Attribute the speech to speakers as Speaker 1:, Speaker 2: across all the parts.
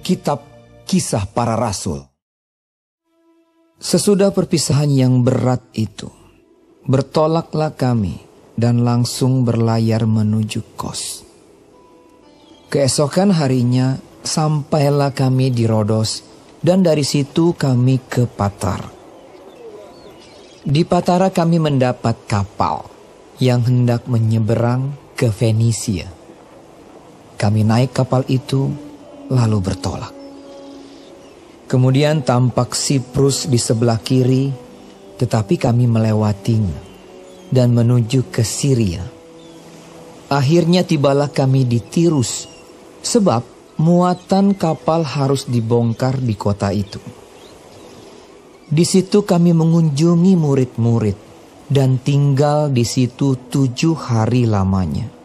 Speaker 1: Kitab Kisah Para Rasul. Sesudah perpisahan yang berat itu, bertolaklah kami dan langsung berlayar menuju Kos. Keesokan harinya sampailah kami di Rodos dan dari situ kami ke Patara. Di Patara kami mendapat kapal yang hendak menyeberang ke Fenisia. Kami naik kapal itu lalu bertolak. Kemudian tampak Siprus di sebelah kiri, tetapi kami melewatinya dan menuju ke Syria. Akhirnya tibalah kami di Tirus, sebab muatan kapal harus dibongkar di kota itu. Di situ kami mengunjungi murid-murid dan tinggal di situ 7 hari lamanya.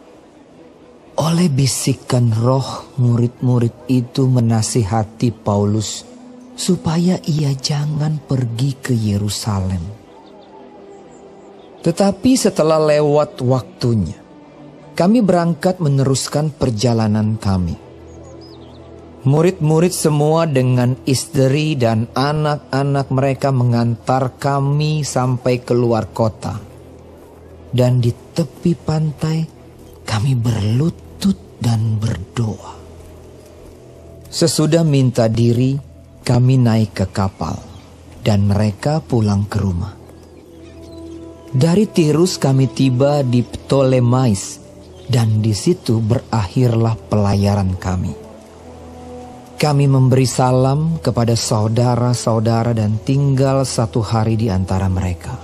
Speaker 1: Oleh bisikan roh, murid-murid itu menasihati Paulus supaya ia jangan pergi ke Yerusalem. Tetapi setelah lewat waktunya, kami berangkat meneruskan perjalanan kami. Murid-murid semua dengan istri dan anak-anak mereka mengantar kami sampai keluar kota. Dan di tepi pantai kami berlutut dan berdoa. Sesudah minta diri, kami naik ke kapal dan mereka pulang ke rumah. Dari Tirus kami tiba di Ptolemais dan di situ berakhirlah pelayaran kami. Kami memberi salam kepada saudara-saudara dan tinggal 1 hari di antara mereka.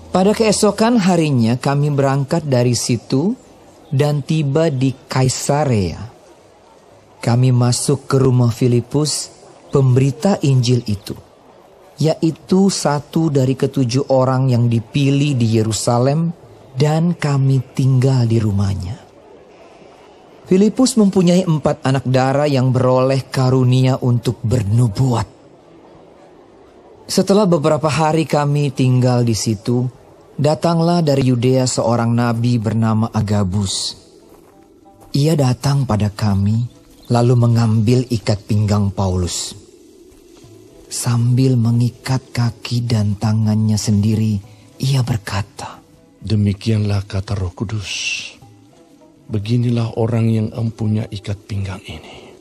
Speaker 1: Pada keesokan harinya kami berangkat dari situ dan tiba di Kaisarea. Kami masuk ke rumah Filipus, pemberita Injil itu, yaitu satu dari ke-7 orang yang dipilih di Yerusalem, dan kami tinggal di rumahnya. Filipus mempunyai 4 anak dara yang beroleh karunia untuk bernubuat. Setelah beberapa hari kami tinggal di situ, datanglah dari Yudea seorang nabi bernama Agabus. Ia datang pada kami, lalu mengambil ikat pinggang Paulus. Sambil mengikat kaki dan tangannya sendiri, ia berkata,
Speaker 2: "Demikianlah kata Roh Kudus. Beginilah orang yang empunya ikat pinggang ini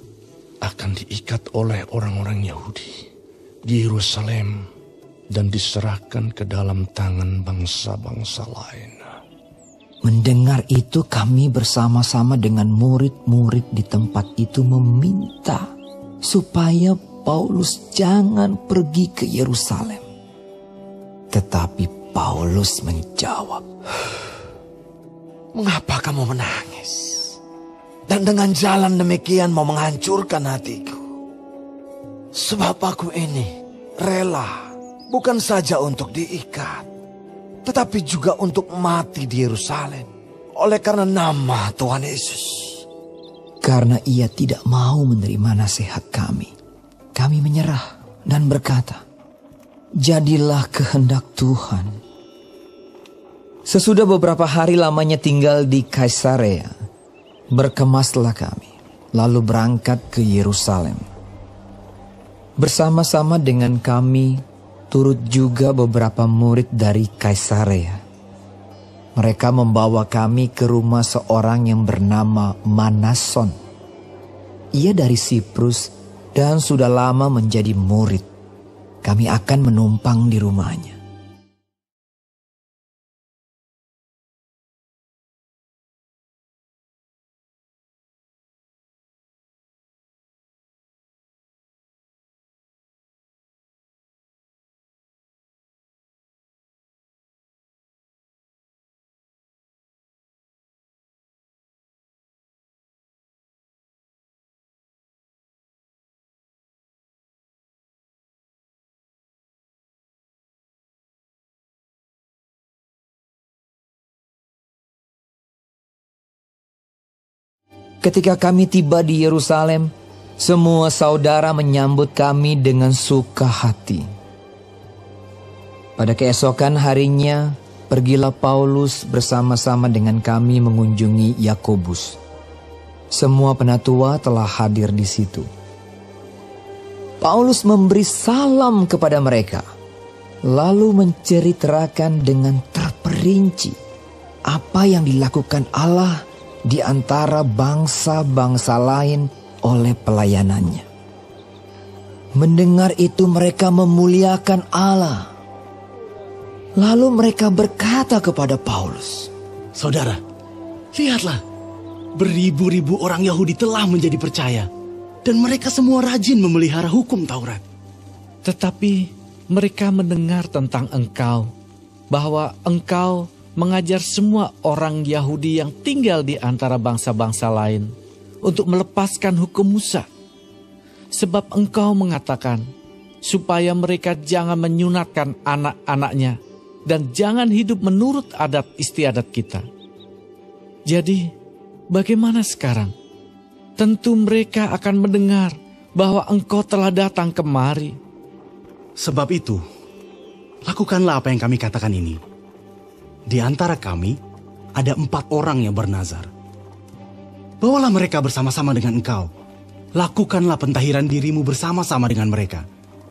Speaker 2: akan diikat oleh orang-orang Yahudi di Yerusalem dan diserahkan ke dalam tangan bangsa-bangsa lain."
Speaker 1: Mendengar itu kami bersama-sama dengan murid-murid di tempat itu meminta supaya Paulus jangan pergi ke Yerusalem. Tetapi Paulus menjawab,
Speaker 3: "Mengapa kamu menangis? Dan dengan jalan demikian mau menghancurkan hatiku? Sebab aku ini rela bukan saja untuk diikat, tetapi juga untuk mati di Yerusalem oleh karena nama Tuhan Yesus."
Speaker 1: Karena ia tidak mau menerima nasihat kami, kami menyerah dan berkata, "Jadilah kehendak Tuhan." Sesudah beberapa hari lamanya tinggal di Kaisarea, berkemaslah kami, lalu berangkat ke Yerusalem. Bersama-sama dengan kami turut juga beberapa murid dari Kaisarea. Mereka membawa kami ke rumah seorang yang bernama Manason. Ia dari Siprus dan sudah lama menjadi murid. Kami akan menumpang di rumahnya. Ketika kami tiba di Yerusalem, semua saudara menyambut kami dengan suka hati. Pada keesokan harinya, pergilah Paulus bersama-sama dengan kami mengunjungi Yakobus. Semua penatua telah hadir di situ. Paulus memberi salam kepada mereka, lalu menceritakan dengan terperinci apa yang dilakukan Allah di antara bangsa-bangsa lain oleh pelayanannya. Mendengar itu mereka memuliakan Allah. Lalu mereka berkata kepada Paulus,
Speaker 4: "Saudara, lihatlah, beribu-ribu orang Yahudi telah menjadi percaya, dan mereka semua rajin memelihara hukum Taurat.
Speaker 5: Tetapi mereka mendengar tentang engkau, bahwa engkau mengajar semua orang Yahudi yang tinggal di antara bangsa-bangsa lain untuk melepaskan hukum Musa. Sebab engkau mengatakan supaya mereka jangan menyunatkan anak-anaknya dan jangan hidup menurut adat istiadat kita. Jadi bagaimana sekarang? Tentu mereka akan mendengar bahwa engkau telah datang kemari.
Speaker 4: Sebab itu, lakukanlah apa yang kami katakan ini. Di antara kami ada 4 orang yang bernazar. Bawalah mereka bersama-sama dengan engkau. Lakukanlah pentahiran dirimu bersama-sama dengan mereka,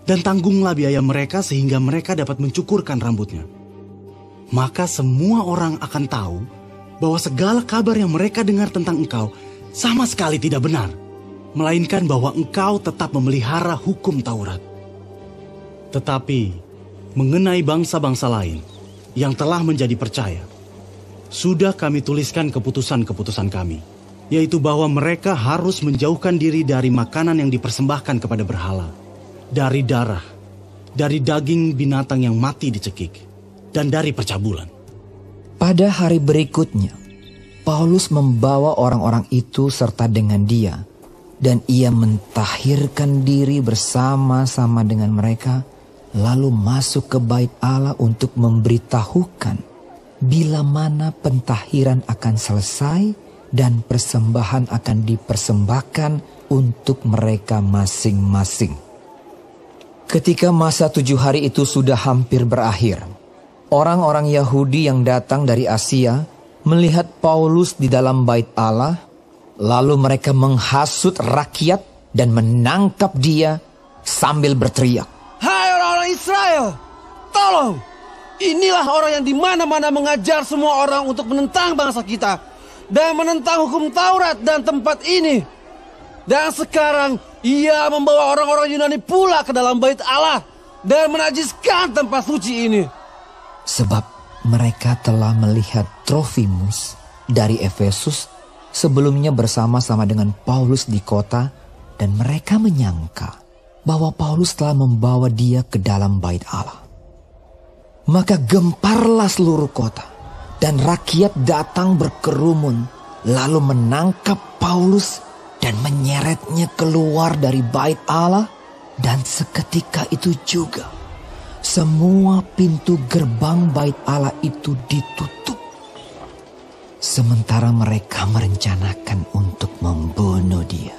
Speaker 4: dan tanggunglah biaya mereka sehingga mereka dapat mencukurkan rambutnya. Maka semua orang akan tahu bahwa segala kabar yang mereka dengar tentang engkau sama sekali tidak benar, melainkan bahwa engkau tetap memelihara hukum Taurat. Tetapi mengenai bangsa-bangsa lain yang telah menjadi percaya, sudah kami tuliskan keputusan-keputusan kami, yaitu bahwa mereka harus menjauhkan diri dari makanan yang dipersembahkan kepada berhala, dari darah, dari daging binatang yang mati dicekik, dan dari percabulan."
Speaker 1: Pada hari berikutnya, Paulus membawa orang-orang itu serta dengan dia, dan ia mentahirkan diri bersama-sama dengan mereka, lalu masuk ke bait Allah untuk memberitahukan bila mana pentahiran akan selesai dan persembahan akan dipersembahkan untuk mereka masing-masing. Ketika masa 7 hari itu sudah hampir berakhir, orang-orang Yahudi yang datang dari Asia melihat Paulus di dalam bait Allah, lalu mereka menghasut rakyat dan menangkap dia sambil berteriak,
Speaker 6: "Hai orang-orang Israel, tolong! Inilah orang yang di mana-mana mengajar semua orang untuk menentang bangsa kita dan menentang hukum Taurat dan tempat ini. Dan sekarang ia membawa orang-orang Yunani pula ke dalam bait Allah dan menajiskan tempat suci ini."
Speaker 1: Sebab mereka telah melihat Trofimus dari Efesus sebelumnya bersama-sama dengan Paulus di kota, dan mereka menyangka bahwa Paulus telah membawa dia ke dalam bait Allah. Maka gemparlah seluruh kota, dan rakyat datang berkerumun, lalu menangkap Paulus dan menyeretnya keluar dari bait Allah, dan seketika itu juga semua pintu gerbang bait Allah itu ditutup. Sementara mereka merencanakan untuk membunuh dia,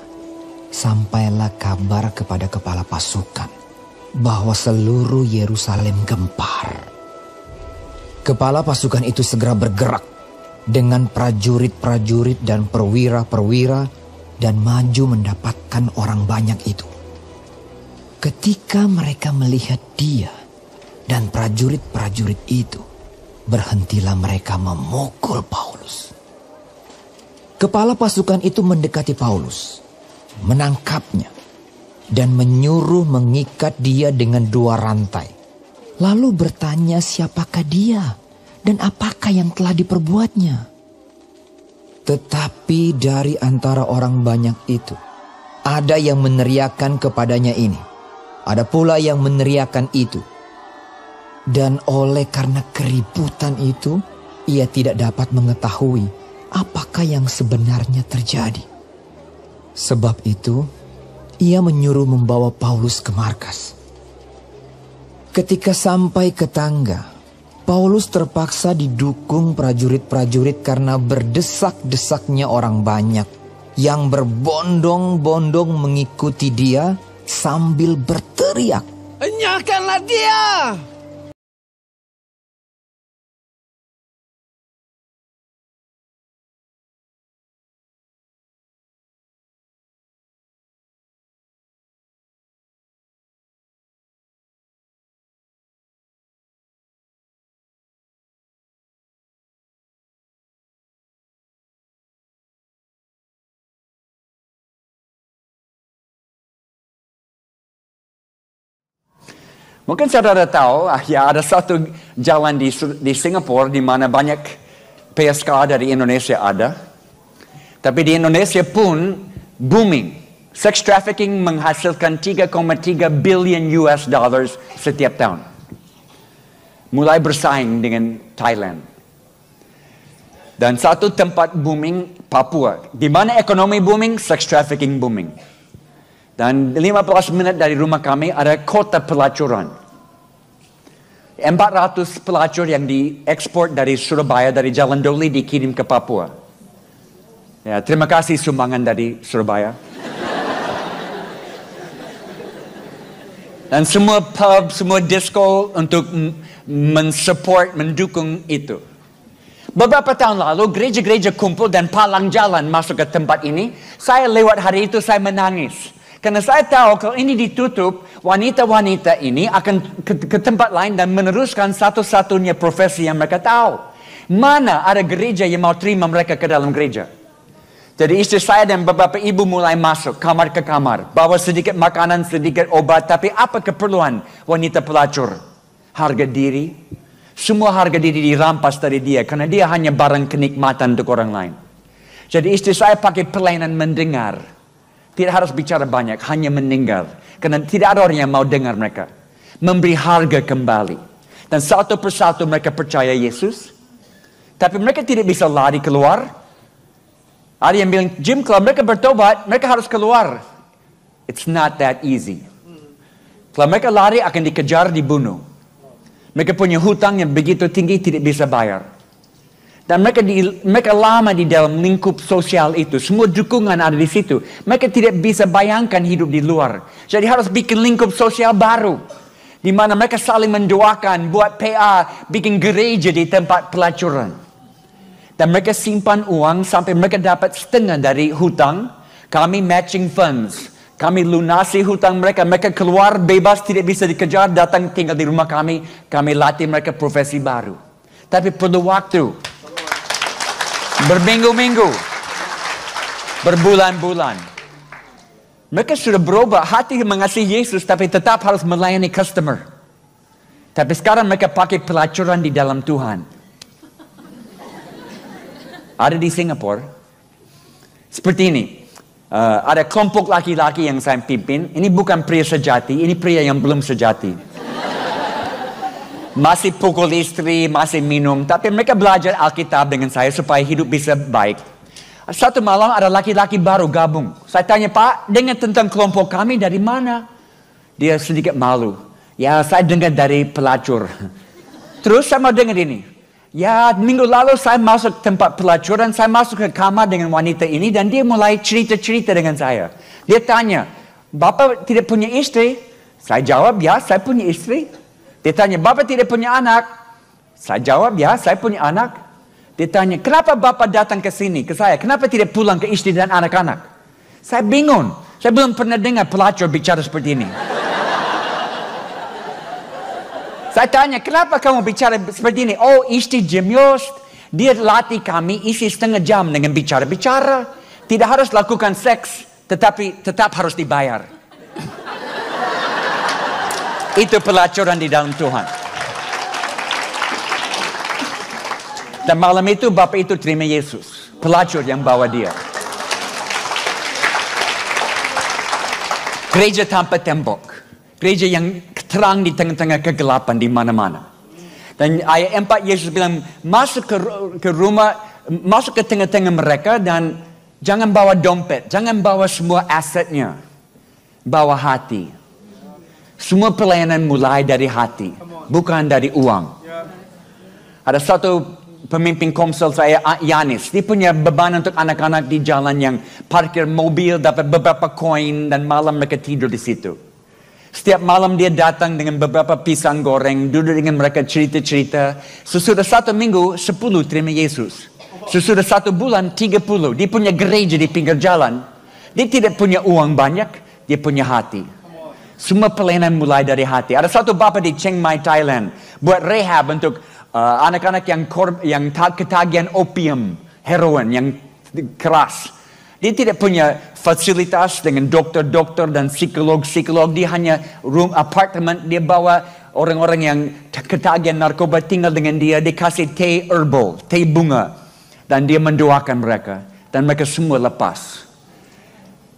Speaker 1: sampailah kabar kepada kepala pasukan bahwa seluruh Yerusalem gempar. Kepala pasukan itu segera bergerak dengan prajurit-prajurit dan perwira-perwira dan maju mendapatkan orang banyak itu. Ketika mereka melihat dia dan prajurit-prajurit itu, berhentilah mereka memukul Paulus. Kepala pasukan itu mendekati Paulus, menangkapnya, dan menyuruh mengikat dia dengan 2 rantai. Lalu bertanya siapakah dia dan apakah yang telah diperbuatnya. Tetapi dari antara orang banyak itu, ada yang meneriakkan kepadanya ini, ada pula yang meneriakkan itu. Dan oleh karena keributan itu, ia tidak dapat mengetahui apakah yang sebenarnya terjadi. Sebab itu, ia menyuruh membawa Paulus ke markas. Ketika sampai ke tangga, Paulus terpaksa didukung prajurit-prajurit karena berdesak-desaknya orang banyak yang berbondong-bondong mengikuti dia sambil berteriak,
Speaker 6: "Enyahkanlah dia!"
Speaker 7: Mungkin saudara tahu, ya ada satu jalan di Singapura di mana banyak PSK dari Indonesia ada. Tapi di Indonesia pun booming. Sex trafficking menghasilkan 3,3 billion US dollars setiap tahun. Mulai bersaing dengan Thailand. Dan satu tempat booming, Papua. Di mana ekonomi booming, sex trafficking booming. Dan 15 menit dari rumah kami ada kota pelacuran. 400 pelacur yang diekspor dari Surabaya, dari Jalan Doli dikirim ke Papua. Ya, terima kasih sumbangan dari Surabaya. Dan semua pub, semua disco untuk mensupport, mendukung itu. Beberapa tahun lalu, gereja-gereja kumpul dan palang jalan masuk ke tempat ini. Saya lewat hari itu, saya menangis. Karena saya tahu kalau ini ditutup, wanita-wanita ini akan ke tempat lain dan meneruskan satu-satunya profesi yang mereka tahu. Mana ada gereja yang mau terima mereka ke dalam gereja? Jadi istri saya dan beberapa ibu mulai masuk kamar ke kamar. Bawa sedikit makanan, sedikit obat. Tapi apa keperluan wanita pelacur? Harga diri. Semua harga diri dirampas dari dia. Karena dia hanya barang kenikmatan untuk orang lain. Jadi istri saya pakai pelayanan mendengar. Tidak harus bicara banyak, hanya mendengar. Karena tidak ada orang yang mau dengar mereka. Memberi harga kembali. Dan satu persatu mereka percaya Yesus. Tapi mereka tidak bisa lari keluar. Ada yang bilang, Jim, kalau mereka bertobat, mereka harus keluar. It's not that easy. Kalau mereka lari, akan dikejar, dibunuh. Mereka punya hutang yang begitu tinggi, tidak bisa bayar. Dan mereka lama di dalam lingkup sosial itu. Semua dukungan ada di situ. Mereka tidak bisa bayangkan hidup di luar. Jadi harus bikin lingkup sosial baru. Di mana mereka saling mendoakan, buat PA, bikin gereja di tempat pelacuran. Dan mereka simpan uang sampai mereka dapat setengah dari hutang. Kami matching funds. Kami lunasi hutang mereka. Mereka keluar bebas, tidak bisa dikejar. Datang tinggal di rumah kami. Kami latih mereka profesi baru. Tapi perlu waktu. Berminggu-minggu. Berbulan-bulan. Mereka sudah berubah. Hati mengasihi Yesus tapi tetap harus melayani customer. Tapi sekarang mereka pakai pelacuran di dalam Tuhan. Ada di Singapura. Seperti ini. Ada kelompok laki-laki yang saya pimpin. Ini bukan pria sejati. Ini pria yang belum sejati. Masih pukul istri, masih minum. Tapi mereka belajar Alkitab dengan saya supaya hidup bisa baik. Satu malam ada laki-laki baru gabung. Saya tanya, Pak, dengar tentang kelompok kami dari mana? Dia sedikit malu. Ya, saya dengar dari pelacur. Terus saya mau dengar ini. Ya, minggu lalu saya masuk tempat pelacuran, saya masuk ke kamar dengan wanita ini dan dia mulai cerita-cerita dengan saya. Dia tanya, Bapak tidak punya istri? Saya jawab, ya, saya punya istri. Dia tanya, Bapak tidak punya anak? Saya jawab, ya, saya punya anak. Dia tanya, kenapa Bapak datang ke sini, ke saya? Kenapa tidak pulang ke istri dan anak-anak? Saya bingung. Saya belum pernah dengar pelacur bicara seperti ini. Saya tanya, kenapa kamu bicara seperti ini? Oh, istri Jim Yost, dia latih kami isi setengah jam dengan bicara-bicara. Tidak harus lakukan seks, tetapi tetap harus dibayar. Itu pelacuran di dalam Tuhan. Dan malam itu Bapak itu terima Yesus. Pelacur yang bawa dia. Gereja tanpa tembok. Gereja yang terang di tengah-tengah kegelapan di mana-mana. Dan ayat 4 Yesus bilang, masuk ke rumah, masuk ke tengah-tengah mereka dan jangan bawa dompet, jangan bawa semua asetnya. Bawa hati. Semua pelayanan mulai dari hati, bukan dari uang. Ada satu pemimpin komsel saya, Yanis. Dia punya beban untuk anak-anak di jalan yang parkir mobil, dapat beberapa koin dan malam mereka tidur di situ. Setiap malam dia datang dengan beberapa pisang goreng, duduk dengan mereka cerita-cerita. Sesudah 1 minggu, 10 terima Yesus. Sesudah 1 bulan, 30. Dia punya gereja di pinggir jalan. Dia tidak punya uang banyak, dia punya hati. Semua pelayanan mulai dari hati. Ada satu bapa di Chiang Mai, Thailand, buat rehab untuk anak-anak yang ketagihan opium, heroin yang keras. Dia tidak punya fasilitas dengan dokter-dokter dan psikolog-psikolog. Dia hanya apartemen, dia bawa orang-orang yang ketagihan narkoba tinggal dengan dia. Dia kasih teh herbal, teh bunga. Dan dia mendoakan mereka. Dan mereka semua lepas.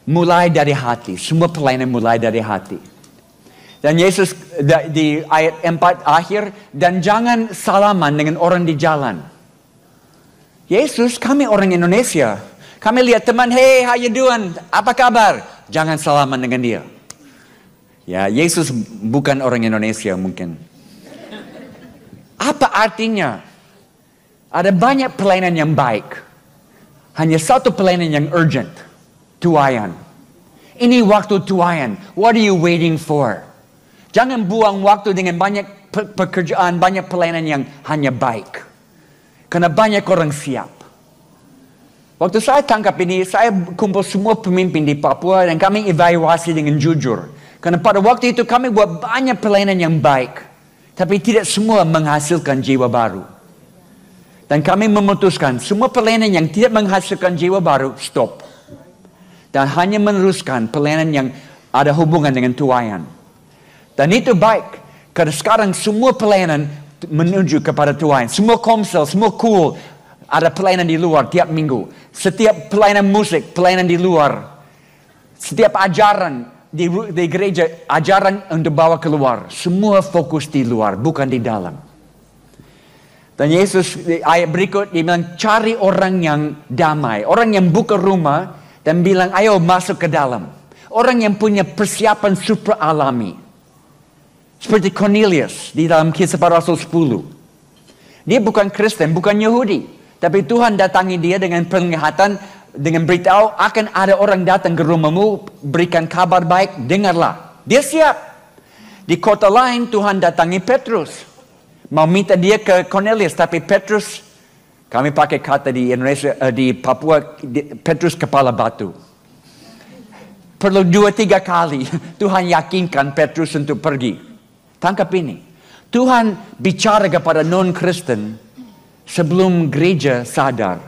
Speaker 7: Mulai dari hati. Semua pelayanan mulai dari hati. Dan Yesus di ayat 4 akhir, dan jangan salaman dengan orang di jalan. Yesus, kami orang Indonesia. Kami lihat teman, hey, how you doing? Apa kabar? Jangan salaman dengan dia. Ya, Yesus bukan orang Indonesia mungkin. Apa artinya? Ada banyak pelayanan yang baik. Hanya satu pelayanan yang urgent. Tuayan. Ini waktu tuayan. What are you waiting for? Jangan buang waktu dengan banyak pekerjaan, banyak pelayanan yang hanya baik. Karena banyak orang siap. Waktu saya tangkap ini, saya kumpul semua pemimpin di Papua dan kami evaluasi dengan jujur. Karena pada waktu itu kami buat banyak pelayanan yang baik. Tapi tidak semua menghasilkan jiwa baru. Dan kami memutuskan semua pelayanan yang tidak menghasilkan jiwa baru, stop. Dan hanya meneruskan pelayanan yang ada hubungan dengan tuayan. Dan itu baik. Karena sekarang semua pelayanan menuju kepada tuayan. Semua komsel, semua cool. Ada pelayanan di luar tiap minggu. Setiap pelayanan musik, pelayanan di luar. Setiap ajaran di gereja, ajaran untuk bawa keluar. Semua fokus di luar, bukan di dalam. Dan Yesus, ayat berikut, dia bilang, cari orang yang damai. Orang yang buka rumah dan bilang, ayo masuk ke dalam. Orang yang punya persiapan super alami. Seperti Cornelius di dalam Kisah Para Rasul 10. Dia bukan Kristen, bukan Yahudi. Tapi Tuhan datangi dia dengan penglihatan, dengan beritahu akan ada orang datang ke rumahmu, berikan kabar baik, dengarlah. Dia siap. Di kota lain Tuhan datangi Petrus. Mau minta dia ke Cornelius, tapi Petrus, kami pakai kata di Indonesia, di Papua, Petrus kepala batu. Perlu 2-3 kali Tuhan yakinkan Petrus untuk pergi. Tangkap ini. Tuhan bicara kepada non-Kristen sebelum gereja sadar.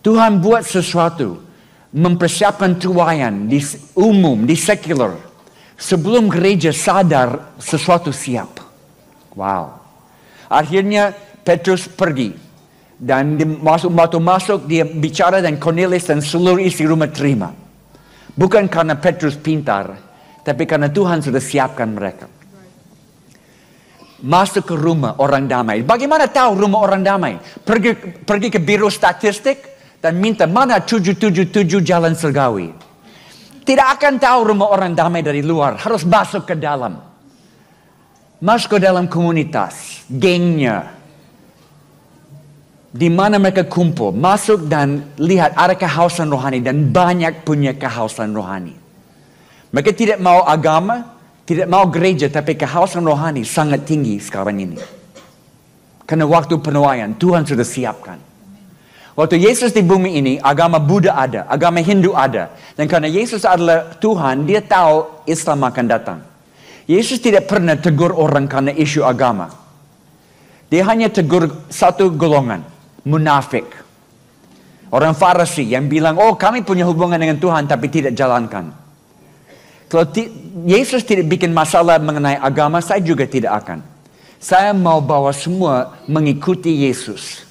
Speaker 7: Tuhan buat sesuatu. Mempersiapkan tuayan di umum, di sekular. Sebelum gereja sadar sesuatu siap. Wow. Akhirnya Petrus pergi. Dan masuk dia bicara dan Cornelius dan seluruh isi rumah terima. Bukan karena Petrus pintar. Tapi karena Tuhan sudah siapkan mereka. Masuk ke rumah orang damai. Bagaimana tahu rumah orang damai? Pergi ke biro statistik dan minta mana 777 Jalan Surgawi. Tidak akan tahu rumah orang damai dari luar. Harus masuk ke dalam. Masuk ke dalam komunitas. Gengnya. Di mana mereka kumpul. Masuk dan lihat ada kehausan rohani. Dan banyak punya kehausan rohani. Mereka tidak mau agama, tidak mau gereja, tapi kehausan rohani sangat tinggi sekarang ini. Karena waktu penuaian, Tuhan sudah siapkan. Waktu Yesus di bumi ini, agama Buddha ada, agama Hindu ada. Dan karena Yesus adalah Tuhan, dia tahu Islam akan datang. Yesus tidak pernah tegur orang karena isu agama. Dia hanya tegur satu golongan, munafik. Orang Farisi yang bilang, oh kami punya hubungan dengan Tuhan tapi tidak jalankan. Kalau Yesus tidak bikin masalah mengenai agama, saya juga tidak akan. Saya mau bawa semua mengikuti Yesus.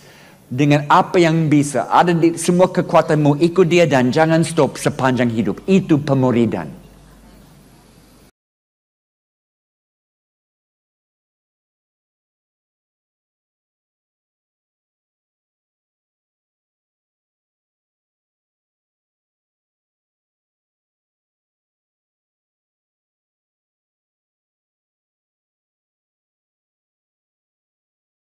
Speaker 7: Dengan apa yang bisa. Ada di semua kekuatanmu, ikut dia dan jangan stop sepanjang hidup. Itu pemuridan.